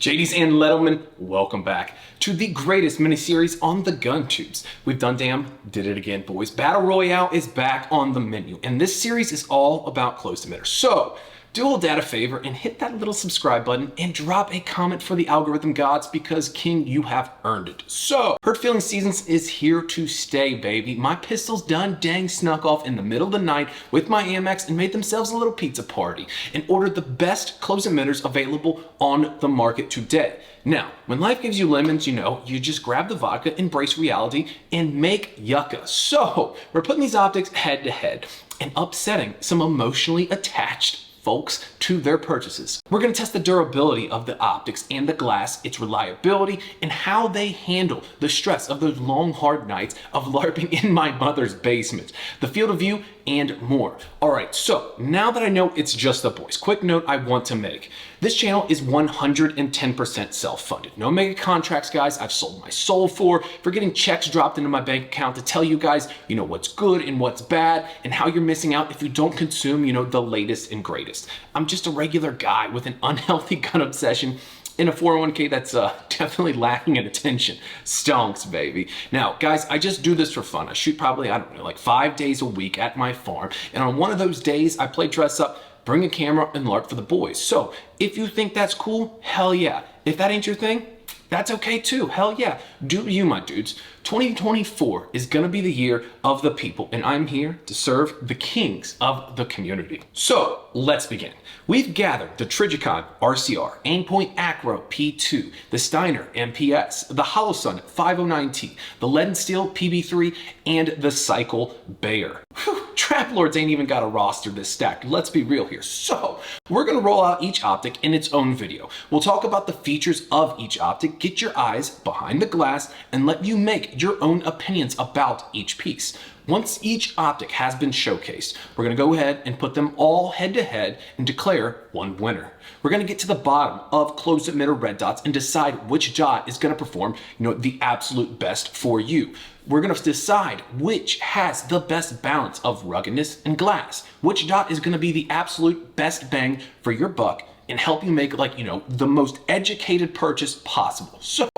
JDs and Lettlemen, welcome back to the greatest miniseries on the gun tubes. We've did it again, boys. Battle Royale is back on the menu, and this series is all about closed emitters. So, do old dad a favor and hit that little subscribe button and drop a comment for the algorithm gods because, King, you have earned it. So, Hurt Feelings Seasons is here to stay, baby. My pistols done dang snuck off in the middle of the night with my Amex and made themselves a little pizza party and ordered the best closed emitters available on the market today. Now, when life gives you lemons, you just grab the vodka, embrace reality, and make yucca. So, we're putting these optics head to head and upsetting some emotionally attached folks to their purchases. We're going to test the durability of the optics and the glass, its reliability, and how they handle the stress of those long, hard nights of LARPing in my mother's basement, the field of view, and more. All right, so now that I know it's just the boys, quick note I want to make. This channel is 110% self-funded. No mega contracts, guys. I've sold my soul for getting checks dropped into my bank account to tell you guys, what's good and what's bad and how you're missing out if you don't consume, the latest and greatest. I'm just a regular guy with an unhealthy gun obsession in a 401k that's definitely lacking in attention. Stonks, baby. Now, guys, I just do this for fun. I shoot probably, like 5 days a week at my farm. And on one of those days, I play dress up, bring a camera, and LARP for the boys. So, if you think that's cool, hell yeah. If that ain't your thing, that's okay too. Hell yeah. Do you, my dudes. 2024 is gonna be the year of the people, and I'm here to serve the kings of the community. So, let's begin. We've gathered the Trigicon RCR, Aimpoint Acro P2, the Steiner MPS, the Holosun 509T, the Lead and Steel PB-3, and the Cycle Bayer. Whew, Trap Lords ain't even got a roster this stacked. Let's be real here. So, we're gonna roll out each optic in its own video. We'll talk about the features of each optic, get your eyes behind the glass, and let you make your own opinions about each piece. Once each optic has been showcased, we're going to go ahead and put them all head to head and declare one winner. We're going to get to the bottom of closed emitter red dots and decide which dot is going to perform, the absolute best for you. We're going to decide which has the best balance of ruggedness and glass. Which dot is going to be the absolute best bang for your buck and help you make the most educated purchase possible. So,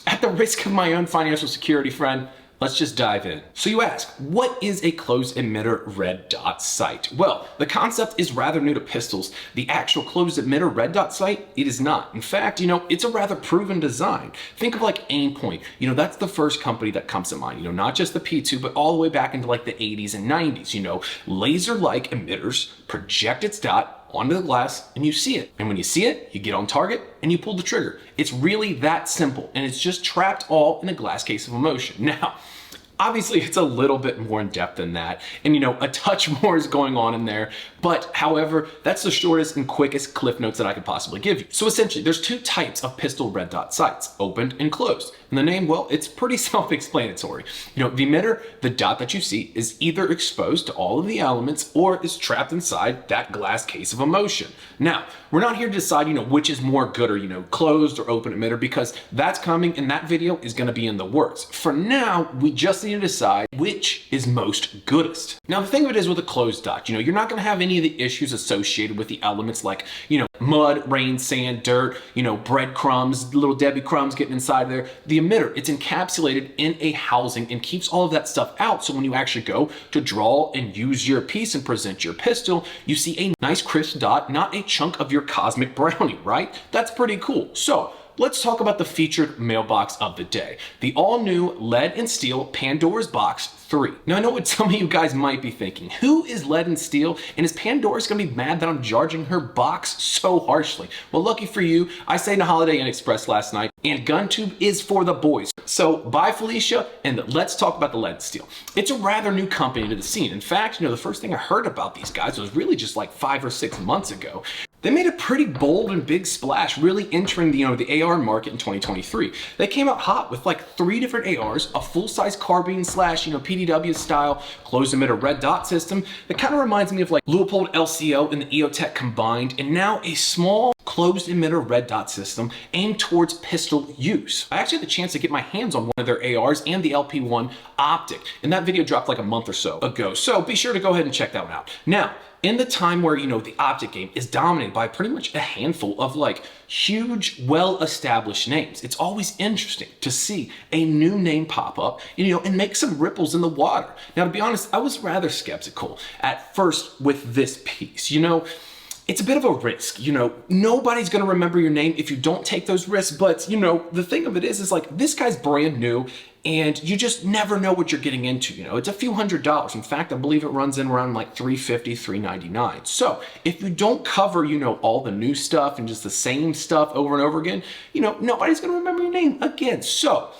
at the risk of my own financial security, friend, let's just dive in. So you ask, what is a closed emitter red dot sight? Well, the concept is rather new to pistols. The actual closed emitter red dot sight, it is not. In fact, it's a rather proven design. Think of like Aimpoint. That's the first company that comes to mind. Not just the P2, but all the way back into like the 80s and 90s. Laser-like emitters project its dot onto the glass and you see it. And when you see it, you get on target and you pull the trigger. It's really that simple, and it's just trapped all in a glass case of emotion. Now, obviously it's a little bit more in depth than that, and a touch more is going on in there, but however, that's the shortest and quickest cliff notes that I could possibly give you. So essentially, there's two types of pistol red dot sights, opened and closed. And the name, well, it's pretty self-explanatory. The emitter, the dot that you see, is either exposed to all of the elements or is trapped inside that glass case of emotion. Now, we're not here to decide, which is more good or, closed or open emitter, because that's coming and that video is gonna be in the works. For now, we just need to decide which is most goodest. Now, the thing of it is with a closed dot, you're not gonna have any of the issues associated with the elements like, mud, rain, sand, dirt, breadcrumbs, little Debbie crumbs getting inside there. The emitter, it's encapsulated in a housing and keeps all of that stuff out. So when you actually go to draw and use your piece and present your pistol, you see a nice crisp dot, not a chunk of your cosmic brownie, right? That's pretty cool. So let's talk about the featured mailbox of the day. The all-new Lead and Steel Pandora's Box 3. Now, I know what some of you guys might be thinking. Who is Lead and Steel? And is Pandora's gonna be mad that I'm charging her box so harshly? Well, lucky for you, I stayed in a Holiday Inn Express last night, and GunTube is for the boys. So, bye Felicia, and let's talk about the Lead and Steel. It's a rather new company to the scene. In fact, the first thing I heard about these guys was really just like 5 or 6 months ago. They made a pretty bold and big splash, really entering the AR market in 2023. They came out hot with like 3 different ARs, a full-size carbine slash, PDW style closed emitter red dot system that kind of reminds me of like Leupold LCO and the EOTech combined, and now a small closed emitter red dot system aimed towards pistol use. I actually had the chance to get my hands on one of their ARs and the LP1 optic, and that video dropped like a month or so ago, so be sure to go ahead and check that one out. Now, in the time where, the optic game is dominated by pretty much a handful of like huge, well-established names, it's always interesting to see a new name pop up, and make some ripples in the water. Now, to be honest, I was rather skeptical at first with this piece. It's a bit of a risk, nobody's gonna remember your name if you don't take those risks, but the thing of it is like, this guy's brand new and you just never know what you're getting into, it's a few $100s. In fact, I believe it runs in around like $350, $399. So if you don't cover, all the new stuff and just the same stuff over and over again, nobody's gonna remember your name again. So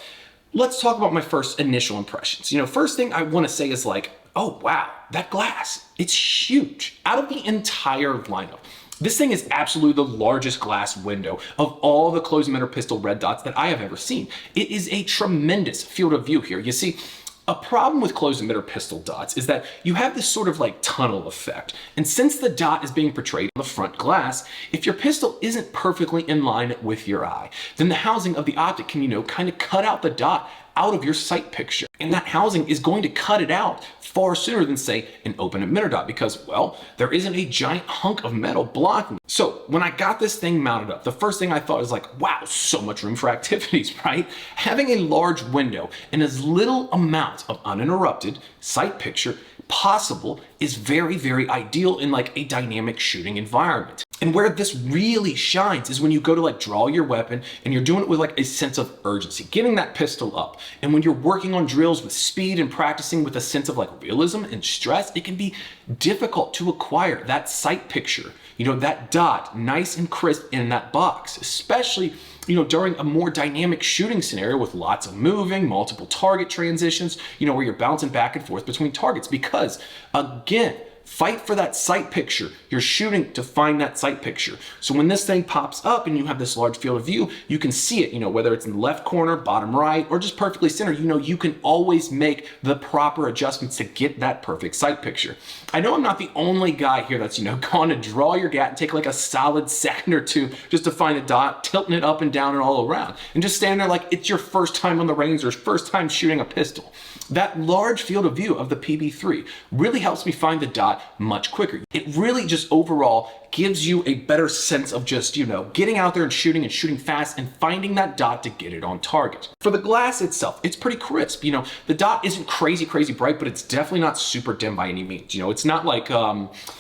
let's talk about my first initial impressions. First thing I wanna say is like, oh wow, that glass, it's huge. Out of the entire lineup, this thing is absolutely the largest glass window of all the closed emitter pistol red dots that I have ever seen. It is a tremendous field of view here. You see, a problem with closed emitter pistol dots is that you have this sort of like tunnel effect. And since the dot is being portrayed on the front glass, if your pistol isn't perfectly in line with your eye, then the housing of the optic can, kind of cut out the dot out of your sight picture. And that housing is going to cut it out far sooner than, say, an open emitter dot because, well, there isn't a giant hunk of metal blocking. So when I got this thing mounted up, the first thing I thought is like, wow, so much room for activities, right? Having a large window and as little amount of uninterrupted sight picture possible is very, very ideal in like a dynamic shooting environment. And where this really shines is when you go to like draw your weapon and you're doing it with like a sense of urgency, getting that pistol up. And when you're working on drills with speed and practicing with a sense of like realism and stress, it can be difficult to acquire that sight picture, that dot nice and crisp in that box, especially during a more dynamic shooting scenario with lots of moving, multiple target transitions, where you're bouncing back and forth between targets because, again, fight for that sight picture. You're shooting to find that sight picture. So when this thing pops up and you have this large field of view, you can see it, whether it's in the left corner, bottom right, or just perfectly centered, you can always make the proper adjustments to get that perfect sight picture. I know I'm not the only guy here that's, going to draw your gat and take like a solid second or two just to find the dot, tilting it up and down and all around, and just stand there like it's your first time on the range or first time shooting a pistol. That large field of view of the PB-3 really helps me find the dot much quicker. It really just overall gives you a better sense of just, getting out there and shooting fast and finding that dot to get it on target. For the glass itself, it's pretty crisp. The dot isn't crazy bright, but it's definitely not super dim by any means. It's not like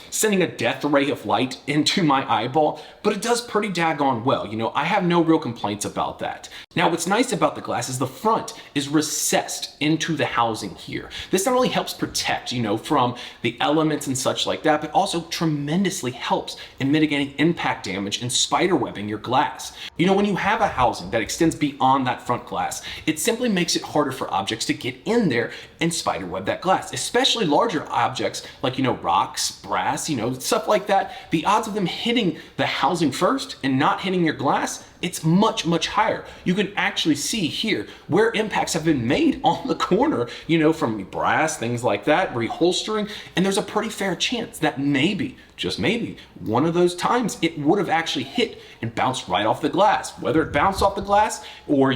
sending a death ray of light into my eyeball, but it does pretty daggone well. I have no real complaints about that. Now, what's nice about the glass is the front is recessed into the housing here. This not only helps protect, from the elements and such like that, but also tremendously helps in mitigating impact damage and spiderwebbing your glass. When you have a housing that extends beyond that front glass, it simply makes it harder for objects to get in there and spiderweb that glass, especially larger objects like, rocks, brass, stuff like that. The odds of them hitting the housing first and not hitting your glass, it's much higher. You can actually see here where impacts have been made on the corner, from brass, things like that, reholstering, and there's a pretty fair chance that maybe, just maybe, one of those times it would have actually hit and bounced right off the glass. Whether it bounced off the glass or,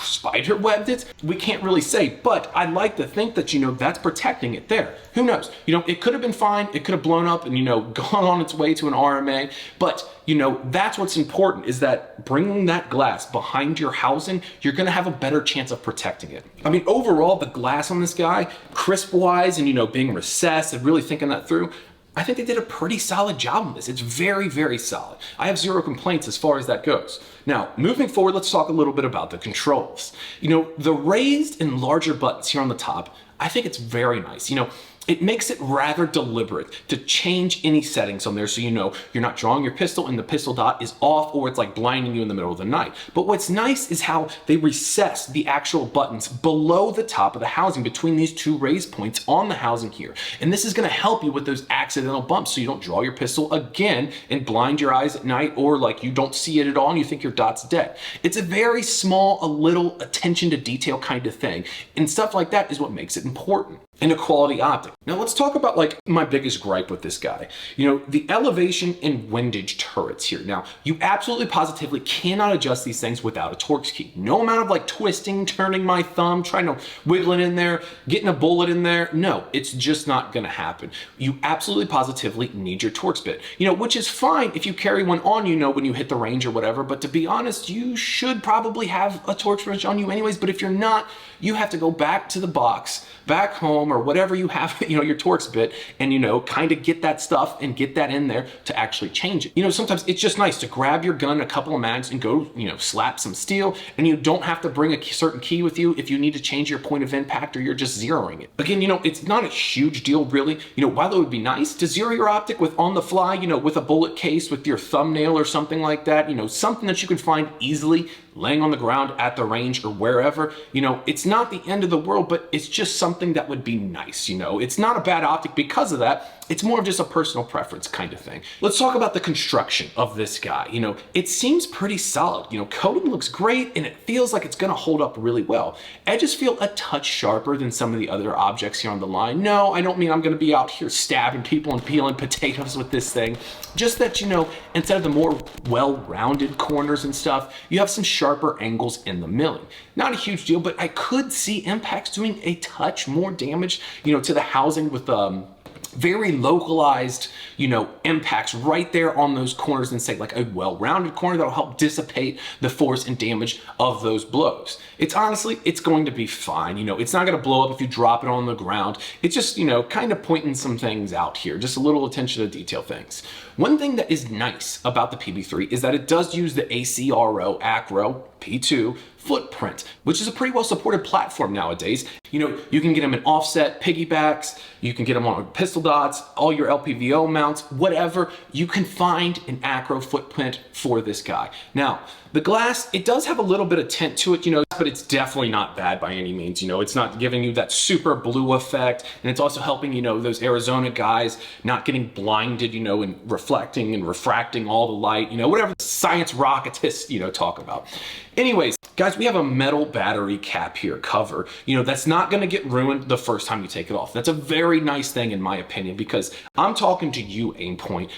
spider webbed it, we can't really say, but I'd like to think that, that's protecting it there. Who knows? It could have been fine, it could have blown up and, gone on its way to an RMA, but, that's what's important is that bringing that glass behind your housing, you're gonna have a better chance of protecting it. I mean, overall, the glass on this guy, crisp-wise and, being recessed and really thinking that through, I think they did a pretty solid job on this. It's very solid. I have zero complaints as far as that goes. Now, moving forward, let's talk a little bit about the controls. The raised and larger buttons here on the top, I think it's very nice. It makes it rather deliberate to change any settings on there so you're not drawing your pistol and the pistol dot is off or it's like blinding you in the middle of the night. But what's nice is how they recess the actual buttons below the top of the housing between these two raised points on the housing here. And this is going to help you with those accidental bumps so you don't draw your pistol again and blind your eyes at night or like you don't see it at all and you think your dot's dead. It's a very small, a little attention to detail kind of thing. And stuff like that is what makes it important. And a quality optic. Now let's talk about like my biggest gripe with this guy. You know, the elevation and windage turrets here. Now, you absolutely positively cannot adjust these things without a Torx key. No amount of like twisting, turning my thumb, trying to wiggle it in there, getting a bullet in there. No, it's just not gonna happen. You absolutely positively need your Torx bit. You know, which is fine if you carry one on you, know, when you hit the range or whatever, but to be honest, you should probably have a Torx wrench on you anyways, but if you're not, you have to go back to the box, back home, or whatever you have, you know, your Torx bit, and, you know, kind of get that stuff and get that in there to actually change it. You know, sometimes it's just nice to grab your gun, a couple of mags, and go, you know, slap some steel, and you don't have to bring a certain key with you if you need to change your point of impact or you're just zeroing it. Again, you know, it's not a huge deal, really. You know, while it would be nice to zero your optic with on the fly, you know, with a bullet case, with your thumbnail or something like that, you know, something that you can find easily laying on the ground at the range or wherever, you know, it's not the end of the world, but it's just something that would be nice, you know. It's not a bad optic because of that. It's more of just a personal preference kind of thing. Let's talk about the construction of this guy. You know, it seems pretty solid. You know, coating looks great and it feels like it's gonna hold up really well. Edges feel a touch sharper than some of the other objects here on the line. No, I don't mean I'm gonna be out here stabbing people and peeling potatoes with this thing. Just that, you know, instead of the more well-rounded corners and stuff, you have some sharper angles in the milling. Not a huge deal, but I could see impacts doing a touch more damage, you know, to the housing with very localized, you know, impacts right there on those corners and say like a well-rounded corner that'll help dissipate the force and damage of those blows. It's honestly, it's going to be fine. You know, it's not going to blow up if you drop it on the ground. It's just, you know, kind of pointing some things out here, just a little attention to detail things. One thing that is nice about the PB-3 is that it does use the acro P2 footprint, which is a pretty well supported platform nowadays. You know, you can get them in offset piggybacks, you can get them on pistol dots, all your LPVO mounts, whatever. You can find an acro footprint for this guy. Now, the glass, it does have a little bit of tint to it, you know, but it's definitely not bad by any means. You know, it's not giving you that super blue effect, and it's also helping, you know, those Arizona guys not getting blinded, you know, and reflecting and refracting all the light, you know, whatever the science rocketists, you know, talk about. Anyways, guys, we have a metal battery cap here, cover, you know, that's not gonna get ruined the first time you take it off. That's a very nice thing in my opinion, because I'm talking to you, Aimpoint.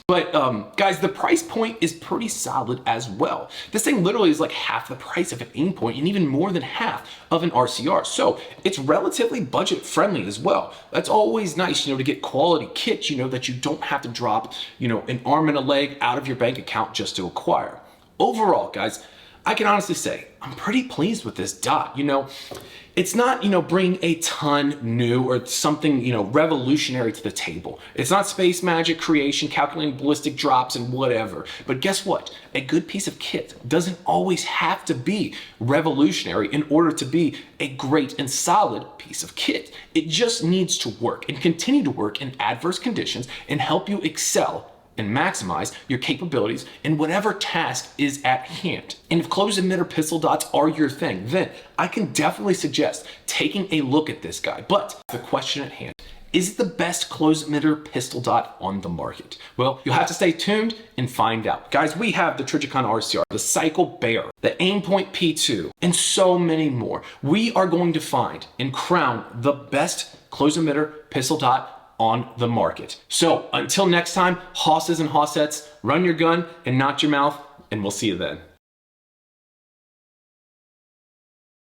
But guys, the price point is pretty solid as well. This thing literally is like half the price of an Aimpoint and even more than half of an RCR. So it's relatively budget friendly as well. That's always nice, you know, to get quality kit, you know, that you don't have to drop, you know, an arm and a leg out of your bank account just to acquire. Overall, guys, I can honestly say I'm pretty pleased with this dot. You know, it's not, you know, bringing a ton new or something, you know, revolutionary to the table. It's not space magic creation, calculating ballistic drops and whatever. But guess what? A good piece of kit doesn't always have to be revolutionary in order to be a great and solid piece of kit. It just needs to work and continue to work in adverse conditions and help you excel and maximize your capabilities in whatever task is at hand. And if closed emitter pistol dots are your thing, then I can definitely suggest taking a look at this guy. But the question at hand, is it the best closed emitter pistol dot on the market? Well, you'll have to stay tuned and find out. Guys, we have the Trijicon RCR, the Cycle Bear, the Aimpoint P2, and so many more. We are going to find and crown the best closed emitter pistol dot on the market. So until next time, hosses and hossettes, run your gun and not your mouth, and we'll see you then.